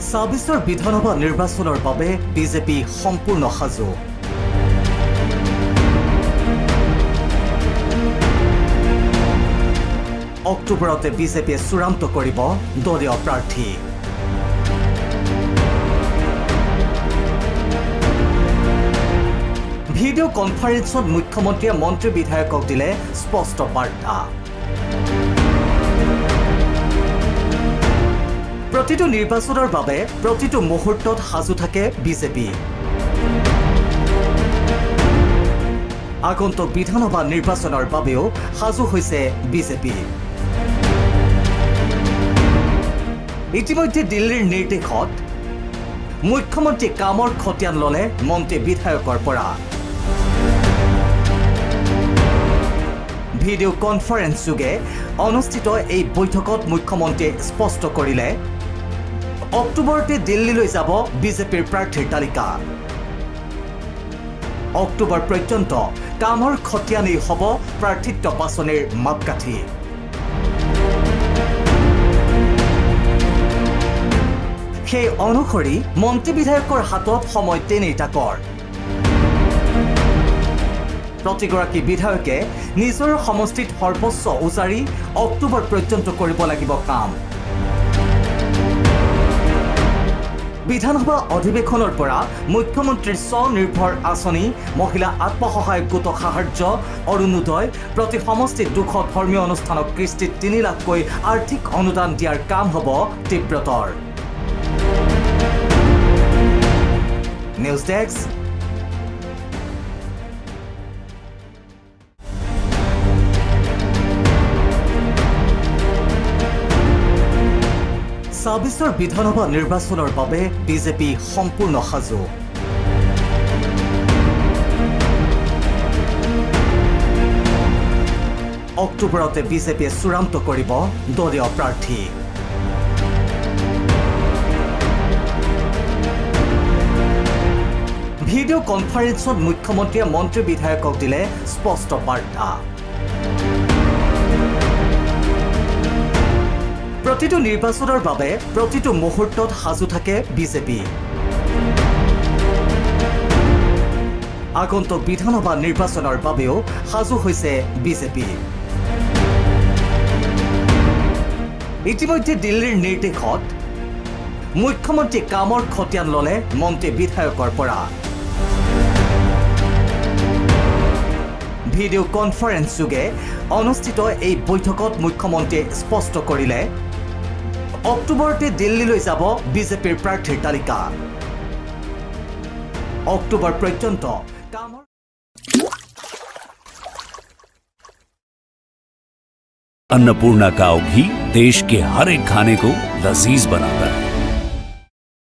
ছাব্বিছৰ বিধানসভা নিৰ্বাচনৰ বাবে বিজেপি সম্পূৰ্ণ সাজু। অক্টোবৰতে বিজেপিয়ে চূড়ান্ত কৰিব দলীয় প্ৰাৰ্থী। ভিডিঅ' কনফাৰেন্সত মুখ্যমন্ত্ৰীয়ে মন্ত্ৰী বিধায়কক দিলে স্পষ্ট বাৰ্তা। প্ৰতিটো নিৰ্বাচনৰ বাবে প্ৰতিটো মুহূৰ্তত সাজু থাকে বিজেপি। আগন্তুক বিধানসভা নিৰ্বাচনৰ বাবেও সাজু হৈছে বিজেপি। ইতিমধ্যে দিল্লীৰ নিৰ্দেশত মুখ্যমন্ত্ৰী কামৰ খতিয়ান ল'লে মন্ত্ৰী বিধায়কৰ পৰা। ভিডিঅ' কনফাৰেন্স যোগে অনুষ্ঠিত এই বৈঠকত মুখ্যমন্ত্ৰীয়ে স্পষ্ট কৰিলে অক্টোবৰতে দিল্লীলৈ যাব বিজেপিৰ প্ৰাৰ্থীৰ তালিকা। অক্টোবৰ পৰ্যন্ত কামৰ খতিয়ানেই হ'ব প্ৰাৰ্থিত্ব বাছনিৰ মাপকাঠি। সেই অনুসৰি মন্ত্ৰী বিধায়কৰ হাতত সময় তেনেই তাকৰ। প্ৰতিগৰাকী বিধায়কে নিজৰ সমষ্টিত সৰ্বোচ্চ উজাৰি অক্টোবৰ পৰ্যন্ত কৰিব লাগিব কাম। বিধানসভা অধিৱেশনৰ পৰা মুখ্যমন্ত্ৰীৰ স্বনিৰ্ভৰ আঁচনি, মহিলা আত্মসহায়ক গোটক সাহায্য, অৰুণোদয়, প্ৰতি সমষ্টিত 200 ধৰ্মীয় অনুষ্ঠানক কৃষ্টিত 3 লাখকৈ আৰ্থিক অনুদান দিয়াৰ কাম হ'ব তীব্ৰতৰ। News desk. ছাব্বিছৰ বিধানসভা নিৰ্বাচনৰ বাবে বিজেপি সম্পূৰ্ণ সাজু। অক্টোবৰতে বিজেপিয়ে চূড়ান্ত কৰিব দলীয় প্ৰাৰ্থী। ভিডিঅ' কনফাৰেন্সত মুখ্যমন্ত্ৰীয়ে মন্ত্ৰী বিধায়কক দিলে স্পষ্ট বাৰ্তা। প্ৰতিটো নিৰ্বাচনৰ বাবে প্ৰতিটো মুহূৰ্তত সাজু থাকে বিজেপি। আগন্তুক বিধানসভা নিৰ্বাচনৰ বাবেও সাজু হৈছে বিজেপি। ইতিমধ্যে দিল্লীৰ নিৰ্দেশত মুখ্যমন্ত্ৰী কামৰ খতিয়ান ল'লে মন্ত্ৰী বিধায়কৰ পৰা। ভিডিঅ' কনফাৰেন্স যোগে অনুষ্ঠিত এই বৈঠকত মুখ্যমন্ত্ৰীয়ে স্পষ্ট কৰিলে অক্টোবৰতে দিল্লীলৈ যাব বিজেপিৰ প্ৰাৰ্থীৰ তালিকা। অক্টোবৰ পৰ্যন্ত কামৰ अन्नपूर्णा काव घी देश के हर एक खाने को लजीज बनाता है।